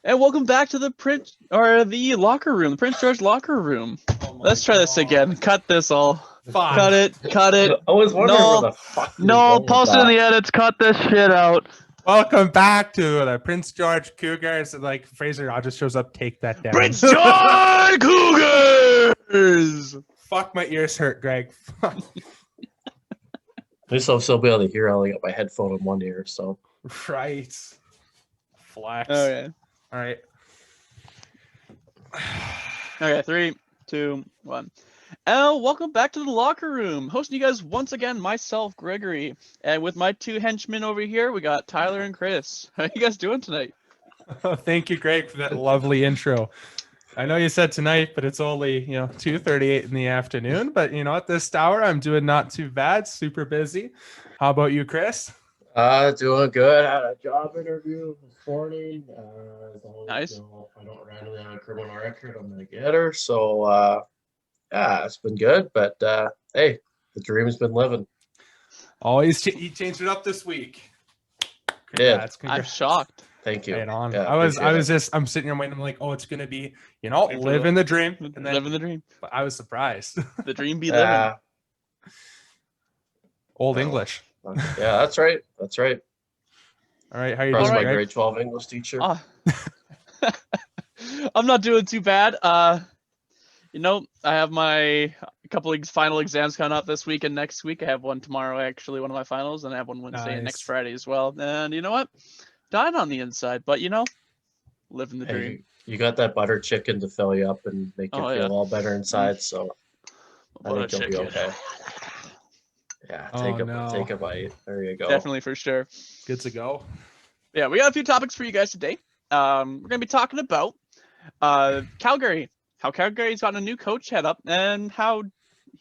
And welcome back to the locker room, the Prince George locker room. Let's try this again. Cut this all. Fine. Cut it. I was wondering where the fuck you were going with post it in that. the edits. Cut this shit out. Welcome back to the Prince George Cougars. Like Fraser Rogers shows up, take that down. Prince George Cougars! Fuck, my ears hurt, Greg. At least I'll still be able to hear. I only got my headphone in one ear, so. Right. Flex. Okay. All right. Okay, 3, 2, 1. Welcome back to the locker room. Hosting you guys once again, myself, Gregory. And with my two henchmen over here, we got Tyler and Chris. How are you guys doing tonight? Thank you, Greg, for that lovely intro. I know you said tonight, but it's only 2:38 in the afternoon. But at this hour, I'm doing not too bad. Super busy. How about you, Chris? Doing good. Had a job interview this morning. Nice. If I don't randomly have a criminal record, I'm gonna get her. So yeah, it's been good. But hey, the dream's been living. Always he changed it up this week. Congrats. I'm shocked. Thank you. Right on. Yeah, I'm sitting here waiting. I'm like, oh, it's gonna be, living the dream. And then, living the dream. But I was surprised. The dream be living. Old English. Yeah, that's right. That's right. All right, how you That's doing, my Greg? grade 12 English teacher. I'm not doing too bad. I have my couple of final exams coming up this week and next week. I have one tomorrow, actually, one of my finals, and I have one Wednesday and next Friday as well. And you know what? Dying on the inside, but living the dream. You got that butter chicken to fill you up and make you feel all better inside. So I think you'll be okay. Yeah, take a bite. There you go. Definitely, for sure. Good to go. Yeah, we got a few topics for you guys today. We're going to be talking about Calgary, how Calgary's gotten a new coach head up and how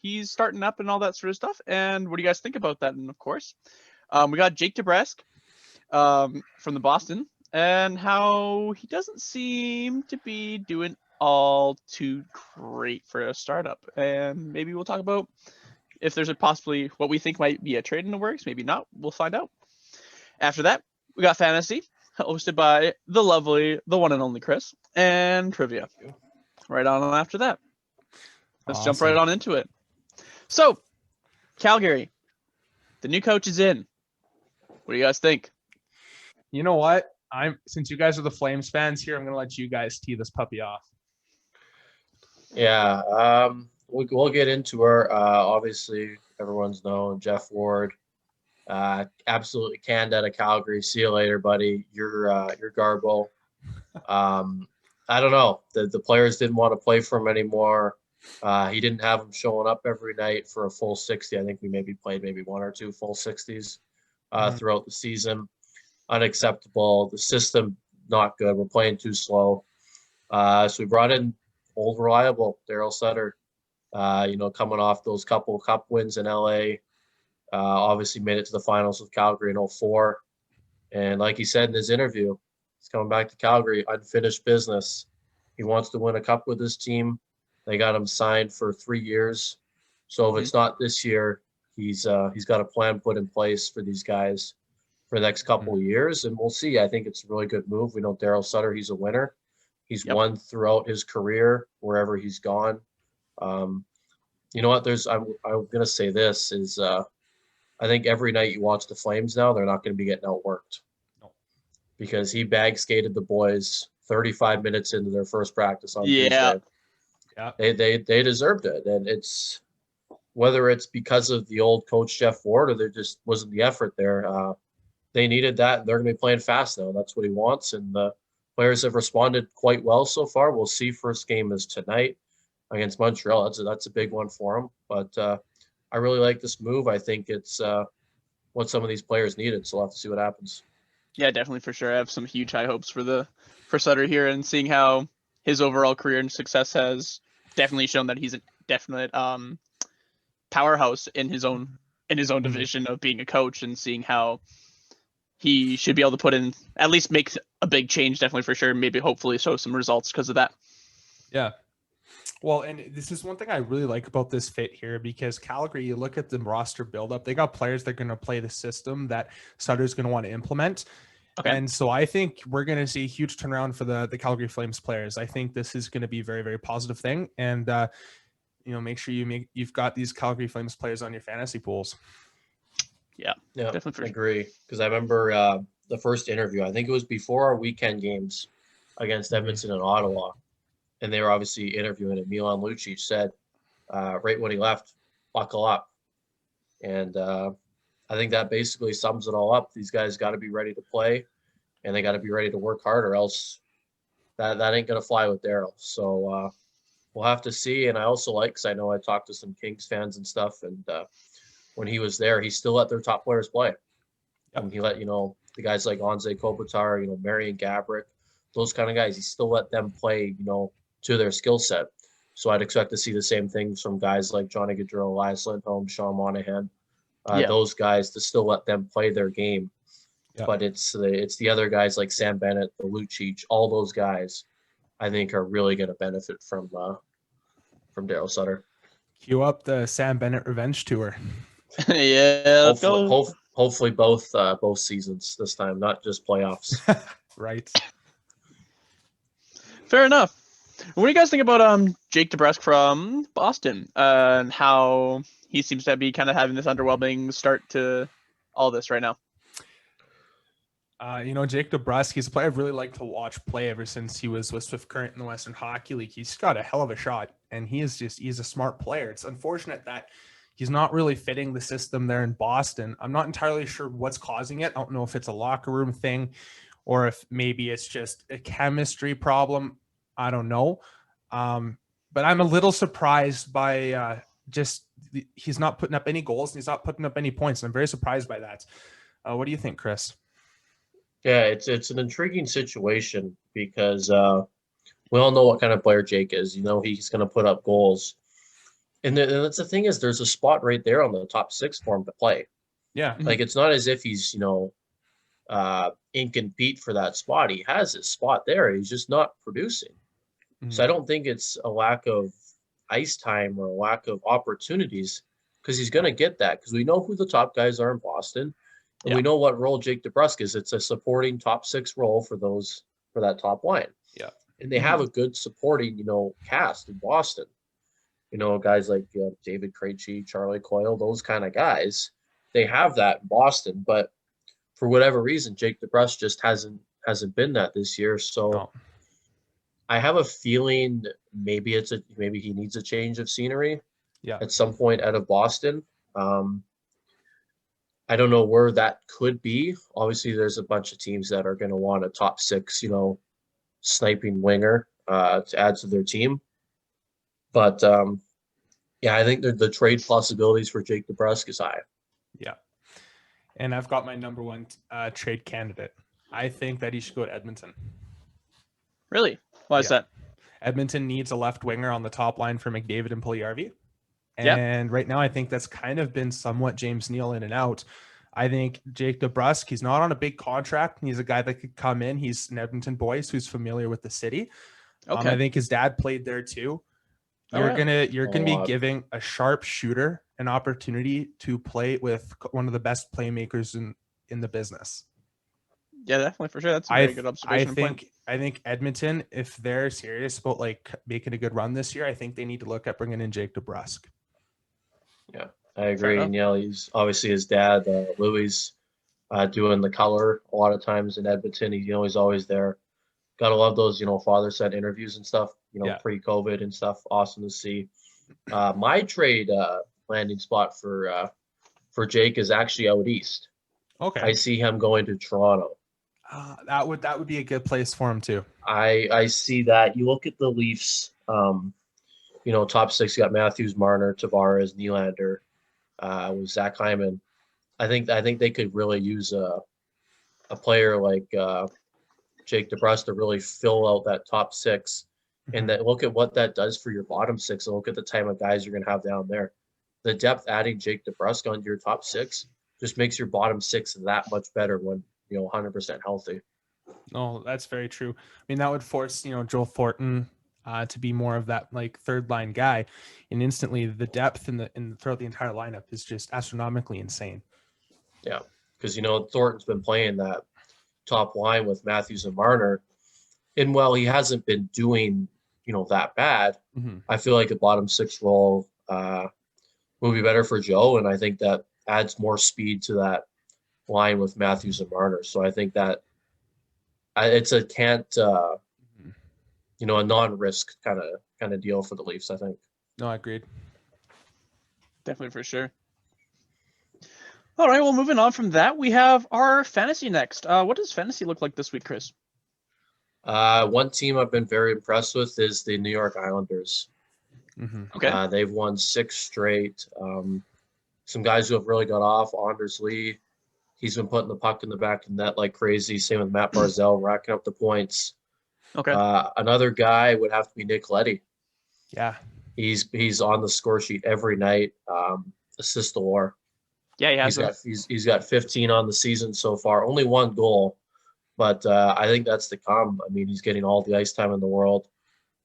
he's starting up and all that sort of stuff. And what do you guys think about that? And of course, we got Jake Debrusk from the Boston and how he doesn't seem to be doing all too great for a startup. And maybe we'll talk about if there's possibly what we think might be a trade in the works, maybe not. We'll find out. After that, we got fantasy, hosted by the one and only Chris, and trivia. Right on after that. Let's jump right on into it. So, Calgary, the new coach is in. What do you guys think? You know what? Since you guys are the Flames fans here, I'm going to let you guys tee this puppy off. Yeah, we'll get into her. Obviously, everyone's known Jeff Ward. Absolutely canned out of Calgary. See you later, buddy. You're garbo. I don't know. The players didn't want to play for him anymore. He didn't have them showing up every night for a full 60. I think we played one or two full 60s throughout the season. Unacceptable. The system not good. We're playing too slow. So we brought in old reliable Daryl Sutter. Coming off those couple cup wins in LA. Obviously made it to the finals with Calgary in 2004. And like he said in his interview, he's coming back to Calgary, unfinished business. He wants to win a cup with his team. They got him signed for 3 years. So if it's not this year, he's got a plan put in place for these guys for the next couple of years. And we'll see. I think it's a really good move. We know Daryl Sutter, he's a winner. He's won throughout his career, wherever he's gone. You know what? I'm going to say this is I think every night you watch the Flames now, they're not going to be getting outworked. No. Because he bag skated the boys 35 minutes into their first practice on Tuesday. Yeah. They deserved it. And it's whether it's because of the old coach Jeff Ward or there just wasn't the effort there. They needed that. They're going to be playing fast now. That's what he wants. And the players have responded quite well so far. We'll see. First game is tonight against Montreal. That's a big one for him. But I really like this move. I think it's what some of these players needed. So we'll have to see what happens. Yeah, definitely, for sure. I have some huge high hopes for Sutter here, and seeing how his overall career and success has definitely shown that he's a definite powerhouse in his own division of being a coach, and seeing how he should be able to put in, at least make a big change, definitely, for sure. Maybe hopefully show some results because of that. Yeah. Well, and this is one thing I really like about this fit here, because Calgary, you look at the roster buildup, they got players that are going to play the system that Sutter's going to want to implement. Okay. And so I think we're going to see a huge turnaround for the Calgary Flames players. I think this is going to be a very, very positive thing. And, make sure you've got these Calgary Flames players on your fantasy pools. Yeah, definitely for I sure. agree. Because I remember the first interview, I think it was before our weekend games against Edmonton and Ottawa. And they were obviously interviewing it. Milan Lucic said, right when he left, buckle up. And I think that basically sums it all up. These guys got to be ready to play, and they got to be ready to work hard, or else that ain't going to fly with Daryl. So we'll have to see. And I also like, because I know I talked to some Kings fans and stuff, and when he was there, he still let their top players play. Yep. And he let, the guys like Anze Kopitar, Marian Gaborik, those kind of guys, he still let them play, to their skill set. So I'd expect to see the same things from guys like Johnny Gaudreau, Elias Lindholm, Sean Monahan, those guys, to still let them play their game. Yep. But it's the other guys like Sam Bennett, the Lucic, all those guys, I think are really going to benefit from Daryl Sutter. Cue up the Sam Bennett revenge tour. Yeah, let's go. Hopefully both seasons this time, not just playoffs. Right. Fair enough. What do you guys think about Jake Debrusk from Boston and how he seems to be kind of having this underwhelming start to all this right now? Jake Debrusk, he's a player I've really liked to watch play ever since he was with Swift Current in the Western Hockey League. He's got a hell of a shot, and he's a smart player. It's unfortunate that he's not really fitting the system there in Boston. I'm not entirely sure what's causing it. I don't know if it's a locker room thing or if maybe it's just a chemistry problem. I don't know. But I'm a little surprised by he's not putting up any goals and he's not putting up any points. I'm very surprised by that. What do you think, Chris? Yeah, it's an intriguing situation because we all know what kind of player Jake is. He's going to put up goals. And that's the thing is there's a spot right there on the top six for him to play. Yeah. Like, it's not as if he's, in compete for that spot. He has his spot there. He's just not producing. Mm-hmm. So I don't think it's a lack of ice time or a lack of opportunities, because he's going to get that, because we know who the top guys are in Boston. And we know what role Jake Debrusk is. It's a supporting top six role for that top line. Yeah. And they have a good supporting, cast in Boston. Guys like David Krejci, Charlie Coyle, those kind of guys, they have that in Boston. But for whatever reason, Jake Debrusk just hasn't been that this year. So I have a feeling maybe he needs a change of scenery at some point out of Boston. I don't know where that could be. Obviously, there's a bunch of teams that are going to want a top six, sniping winger to add to their team. But I think the trade possibilities for Jake Debrusk is high. Yeah. And I've got my number one trade candidate. I think that he should go to Edmonton. Really? Why is that? Edmonton needs a left winger on the top line for McDavid and Puljujarvi. And right now, I think that's kind of been somewhat James Neal in and out. I think Jake Debrusk, he's not on a big contract. He's a guy that could come in. He's an Edmonton boy who's familiar with the city. Okay. I think his dad played there too. You're gonna be giving a sharp shooter an opportunity to play with one of the best playmakers in the business. Yeah, definitely, for sure. That's a very good observation. I think Edmonton, if they're serious about making a good run this year, I think they need to look at bringing in Jake Debrusk. Yeah, I agree. And he's obviously his dad, Louis, doing the color a lot of times in Edmonton. He's always there. Gotta love those, father-son interviews and stuff, pre-COVID and stuff. Awesome to see. My trade landing spot for Jake is actually out east. Okay. I see him going to Toronto. That would be a good place for him too. I see that. You look at the Leafs, top six, you got Matthews, Marner, Tavares, Nylander, with Zach Hyman. I think they could really use a player like Jake Debrusk to really fill out that top six. And then look at what that does for your bottom six, and look at the type of guys you're going to have down there. The depth adding Jake Debrusk onto your top six just makes your bottom six that much better when 100% healthy. Oh, that's very true. I mean, that would force Joel Thornton to be more of that third line guy, and instantly the depth throughout the entire lineup is just astronomically insane. Yeah, because Thornton's been playing that top line with Matthews and Marner. And while he hasn't been doing, that bad, I feel like the bottom six role will be better for Joe. And I think that adds more speed to that line with Matthews and Marner. So I think that it's a a non-risk kind of deal for the Leafs, I think. No, I agreed. Definitely, for sure. All right, well, moving on from that, we have our fantasy next. What does fantasy look like this week, Chris? One team I've been very impressed with is the New York Islanders. Okay. They've won 6 straight. Some guys who have really got off. Anders Lee, he's been putting the puck in the back of the net like crazy. Same with Matt Barzal, racking up the points. Okay. Another guy would have to be Nick Leddy. Yeah. He's on the score sheet every night. Assist galore. Yeah, he has. He's got 15 on the season so far. Only 1 goal, but I think that's to come. I mean, he's getting all the ice time in the world.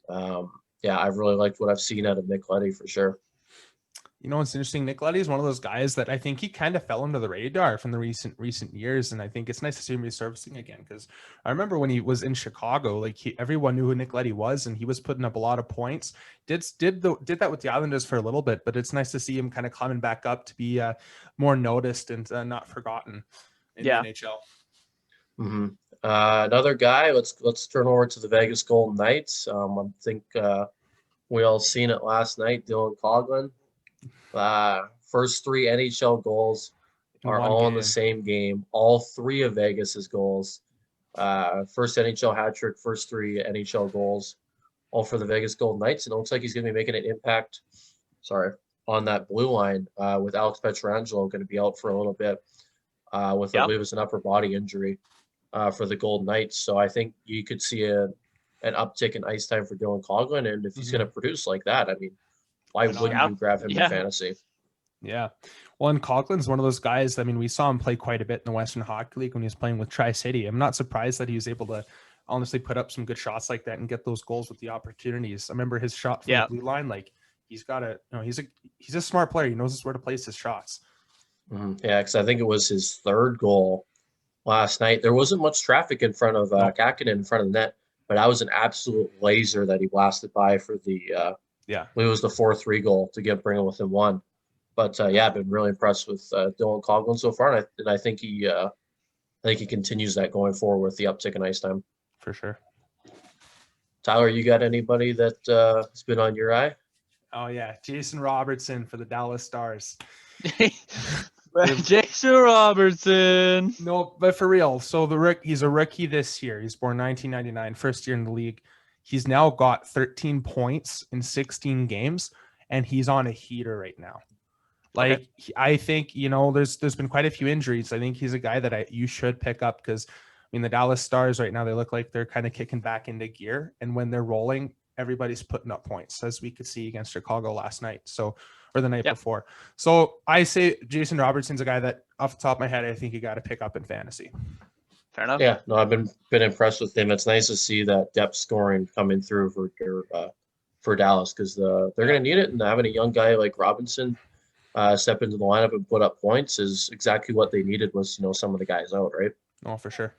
I've really liked what I've seen out of Nick Leddy for sure. You know what's interesting? Nick Leddy is one of those guys that I think he kind of fell under the radar from the recent years, and I think it's nice to see him resurfacing again, because I remember when he was in Chicago, like everyone knew who Nick Leddy was, and he was putting up a lot of points. Did that with the Islanders for a little bit, but it's nice to see him kind of climbing back up to be more noticed and not forgotten in the NHL. Mm-hmm. Another guy. Let's turn over to the Vegas Golden Knights. I think we all seen it last night. Dylan Coghlan. First 3 NHL goals are all in the same game. All 3 of Vegas's goals. First NHL hat trick, first 3 NHL goals, all for the Vegas Golden Knights. And it looks like he's going to be making an impact. On that blue line with Alex Pietrangelo going to be out for a little bit with I believe it's an upper body injury for the Golden Knights. So I think you could see an uptick in ice time for Dylan Coghlan, and if he's going to produce like that, I mean, why wouldn't you grab him in fantasy? Yeah. Well, and Coughlin's one of those guys. I mean, we saw him play quite a bit in the Western Hockey League when he was playing with Tri-City. I'm not surprised that he was able to honestly put up some good shots like that and get those goals with the opportunities. I remember his shot from the blue line. Like, he's got he's a smart player. He knows where to place his shots. Mm-hmm. Yeah, because I think it was his 3rd goal last night. There wasn't much traffic in front of Kakinen in front of the net, but that was an absolute laser that he blasted by for the it was the 4-3 goal to bring him within 1. But I've been really impressed with Dylan Coghlan so far, and I think he continues that going forward with the uptick in ice time. For sure. Tyler, you got anybody that has been on your eye? Oh yeah, Jason Robertson for the Dallas Stars. Jason Robertson. No, but for real. So he's a rookie this year. He's born 1999, first year in the league. He's now got 13 points in 16 games, and he's on a heater right now. Like, I think, there's been quite a few injuries. I think he's a guy that you should pick up because, I mean, the Dallas Stars right now, they look like they're kind of kicking back into gear. And when they're rolling, everybody's putting up points, as we could see against Chicago last night. Or the night before. So I say Jason Robertson's a guy that, off the top of my head, I think you got to pick up in fantasy. Fair enough. Yeah, no, I've been impressed with him. It's nice to see that depth scoring coming through for Dallas, because they're going to need it, and having a young guy like Robinson step into the lineup and put up points is exactly what they needed. Was some of the guys out, right? Oh, for sure.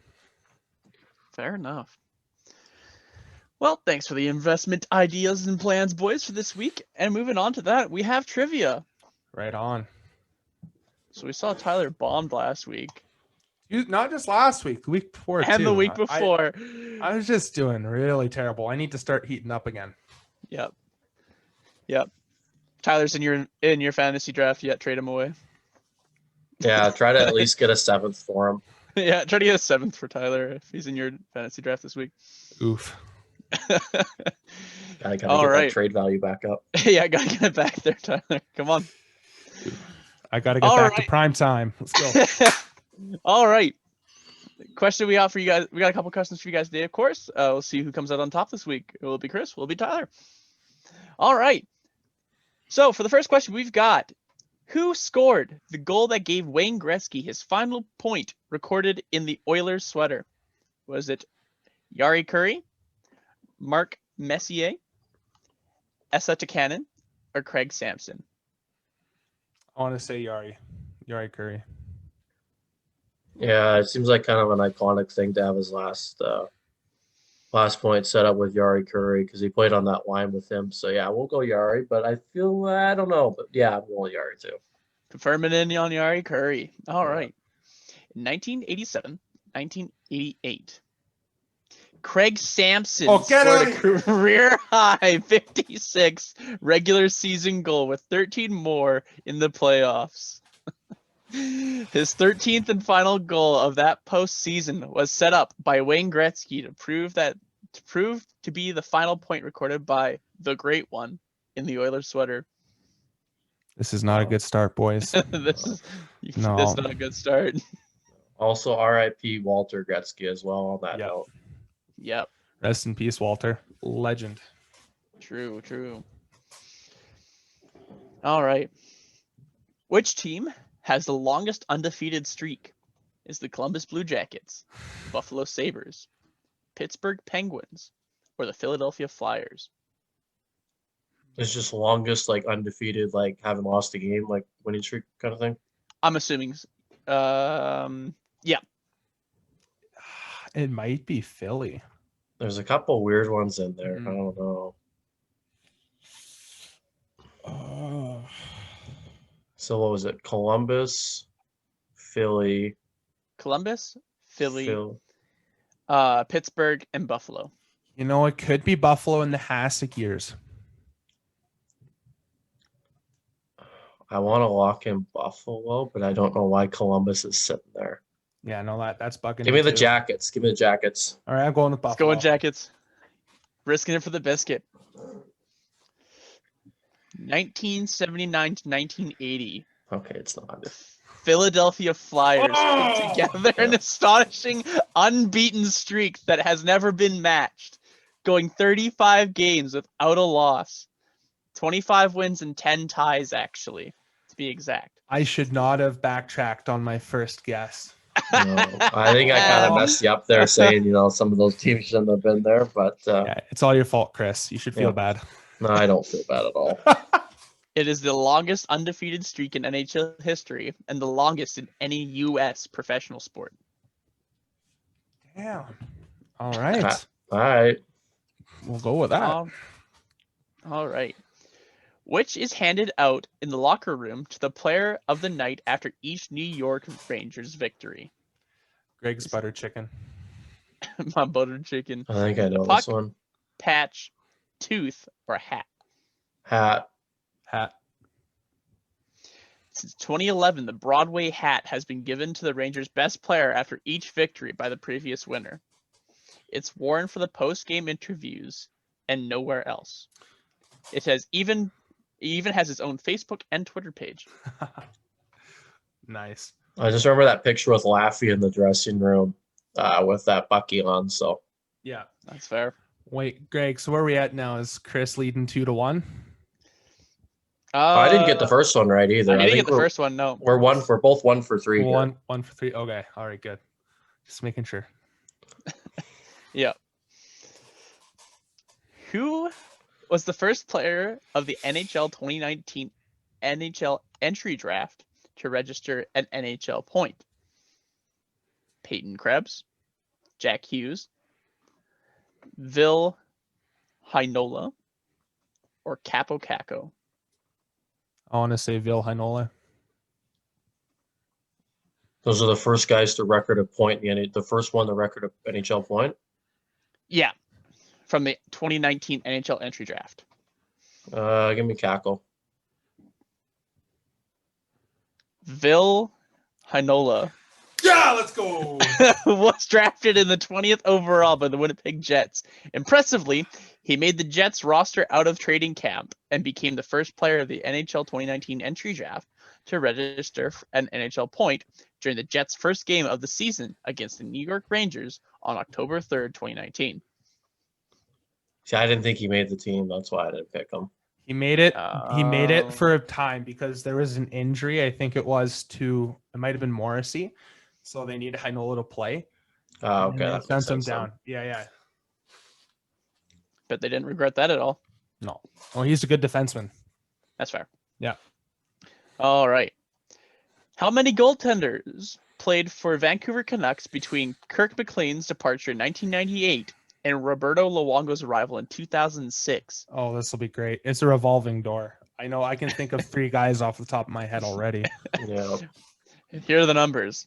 Fair enough. Well, thanks for the investment ideas and plans, boys, for this week. And moving on to that, we have trivia. Right on. So we saw Tyler bombed last week. Not just last week, the week before, and too. The week before. I was just doing really terrible. I need to start heating up again. Yep. Tyler's in your fantasy draft yet. Trade him away. Yeah, try to at least get a 7th for him. Yeah, try to get a 7th for Tyler if he's in your fantasy draft this week. Oof. Gotta get that trade value back up. Yeah, gotta get it back there, Tyler. Come on. I gotta get back to prime time. Let's go. All right. Question we got for you guys. We got a couple questions for you guys today, of course. We'll see who comes out on top this week. Will it be Chris? Will it be Tyler? All right. So for the first question we've got, who scored the goal that gave Wayne Gretzky his final point recorded in the Oilers sweater? Was it Jari Kurri, Mark Messier, Esa Tikkanen, or Craig Sampson? I want to say Jari Kurri. Yeah, it seems like kind of an iconic thing to have his last point set up with Yari Curry because he played on that line with him. So yeah, we'll go Yari, but I feel I don't know, but yeah, I'm going Yari too. Confirming in on Yari Curry. All Yeah. right. In 1987, 1988, Craig Sampson Oh, get scored out a of here. career high 56 regular season goal with 13 more in the playoffs. His 13th and final goal of that postseason was set up by Wayne Gretzky to prove to be the final point recorded by the Great One in the Oilers sweater. This is not a good start, boys. This is No. not a good start. Also, R.I.P. Walter Gretzky as well on that Yep. note. Yep. Rest in peace, Walter. Legend. True. All right. Which team has the longest undefeated streak? Is the Columbus Blue Jackets, Buffalo Sabres, Pittsburgh Penguins, or the Philadelphia Flyers? It's just longest like undefeated, like haven't lost a game, like winning streak kind of thing. I'm assuming. Yeah. It might be Philly. There's a couple weird ones in there. Mhm. I don't know. So what was it? Columbus, Philly, Columbus, Philly, Phil. Pittsburgh, and Buffalo. You know, it could be Buffalo in the Hasek years. I want to lock in Buffalo, but I don't know why Columbus is sitting there. Yeah, no, that's bugging. Give me the too. Jackets. Give me the Jackets. All right, I'm going with Let's Buffalo. go in Jackets. Risking it for the biscuit. 1979 to 1980. Okay, it's not. The Philadelphia Flyers Oh! put together an astonishing unbeaten streak that has never been matched, going 35 games without a loss. 25 wins and 10 ties, actually, to be exact. I should not have backtracked on my first guess. No, I think I kind of messed you up there saying, some of those teams shouldn't have been there, but Yeah, it's all your fault, Chris. You should feel bad. no, I don't feel bad at all. It is the longest undefeated streak in NHL history and the longest in any U.S. professional sport. Damn. All right. All right. We'll go with that. All right. Which is handed out in the locker room to the player of the night after each New York Rangers victory? Greg's butter chicken. My buttered chicken. I think I know Puck. this one. Patch, tooth, or hat? Hat. Since 2011, the Broadway hat has been given to the Rangers' best player after each victory by the previous winner. It's worn for the post-game interviews and nowhere else. It even has its own Facebook and Twitter page. Nice. I just remember that picture with Laffy in the dressing room with that Bucky on. So Yeah. That's fair. Wait, Greg, so where are we at now? Is Chris leading 2-1? I didn't get the first one right either. I didn't think get the first one. No. We're both 1 for 3. here. One for 3. Okay. All right, good. Just making sure. Yeah. Who was the first player of the NHL 2019 NHL entry draft to register an NHL point? Peyton Krebs, Jack Hughes, Ville Heinola, or Capo Caco? I want to say Ville Heinola. Those are the first guys to record a point in the first one to record a NHL point. Yeah, from the 2019 NHL entry draft. Give me Cackle. Ville Heinola Yeah, let's go. was drafted in the 20th overall by the Winnipeg Jets. Impressively, he made the Jets roster out of training camp and became the first player of the NHL 2019 entry draft to register an NHL point during the Jets' first game of the season against the New York Rangers on October 3rd, 2019. See, I didn't think he made the team. That's why I didn't pick him. He made it. He made it Oh. for a time because there was an injury. I think it might have been Morrissey. So they needed Heinola to play. Oh, And okay. they that sent makes him sense down. Yeah. But they didn't regret that at all. No. Well, he's a good defenseman. That's fair. Yeah. All right. How many goaltenders played for Vancouver Canucks between Kirk McLean's departure in 1998 and Roberto Luongo's arrival in 2006? Oh, this will be great. It's a revolving door. I know I can think of 3 guys off the top of my head already. Yeah. Here are the numbers.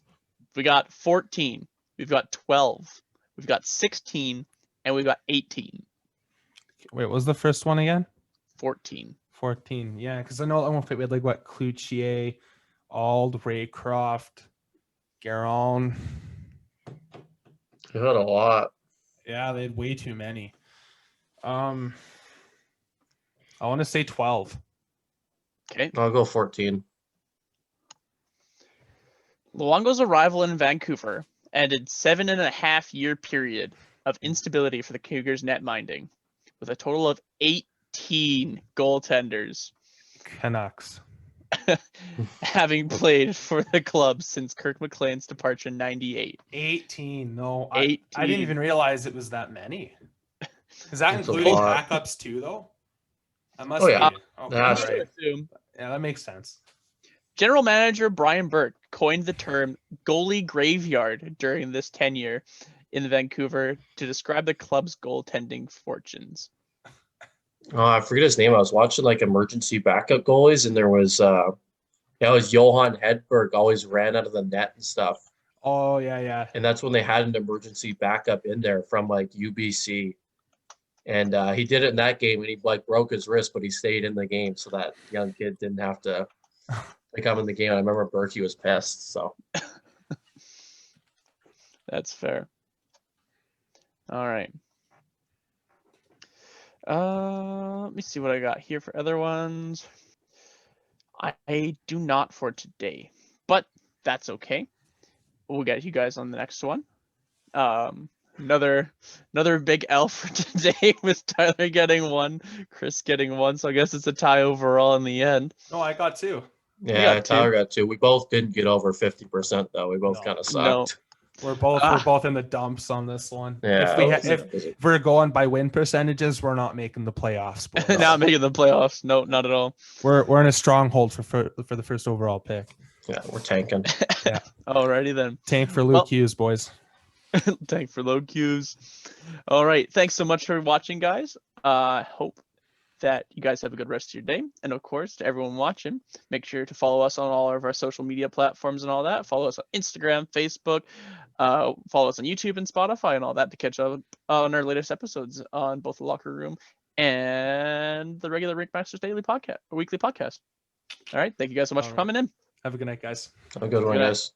We got 14, we've got 12, we've got 16, and we've got 18. Wait, what was the first one again? 14. 14. Yeah, because I know we had like what, Cloutier, Ald, Raycroft, Garon. You had a lot. Yeah, they had way too many. I want to say 12. Okay. I'll go 14. Luongo's arrival in Vancouver ended 7.5-year period of instability for the Cougars net minding, with a total of 18 goaltenders Canucks. having played for the club since Kirk McLean's departure in 98. 18. No, 18. I didn't even realize it was that many. Is that That's a including lot. backups too, though? That must Oh, yeah. be. Okay, That's all right. Assume. Yeah, that makes sense. General manager Brian Burke coined the term goalie graveyard during this tenure in Vancouver to describe the club's goaltending fortunes. Oh, I forget his name. I was watching like emergency backup goalies, and there was it was Johan Hedberg always ran out of the net and stuff. Oh, yeah. And that's when they had an emergency backup in there from like UBC. And he did it in that game, and he like broke his wrist, but he stayed in the game, so that young kid didn't have to come in the game. I remember Berkey was pissed. So That's fair. All right. Let me see what I got here for other ones. I do not for today, but that's okay. We'll get you guys on the next one. Another big L for today with Tyler getting 1, Chris getting 1. So I guess it's a tie overall in the end. No, I got 2. yeah, got Tyler 2. got 2. We both didn't get over 50% though. We both No. kind of No. sucked. We're both in the dumps on this one. Yeah, If we're going by win percentages, we're not making the playoffs. Boys. Not making the playoffs. No, not at all. We're in a stronghold for the first overall pick. Yeah, we're tanking. Alrighty then. Tank for Luke Hughes, boys. Tank for low cues. All right. Thanks so much for watching, guys. Hope that you guys have a good rest of your day. And of course, to everyone watching, make sure to follow us on all of our social media platforms and all that. Follow us on Instagram, Facebook, follow us on YouTube and Spotify and all that to catch up on our latest episodes on both the Locker Room and the regular Rink Masters Daily podcast or weekly podcast. All right. Thank you guys so much for coming in. Have a good night, guys. Have a good one, Good night. guys.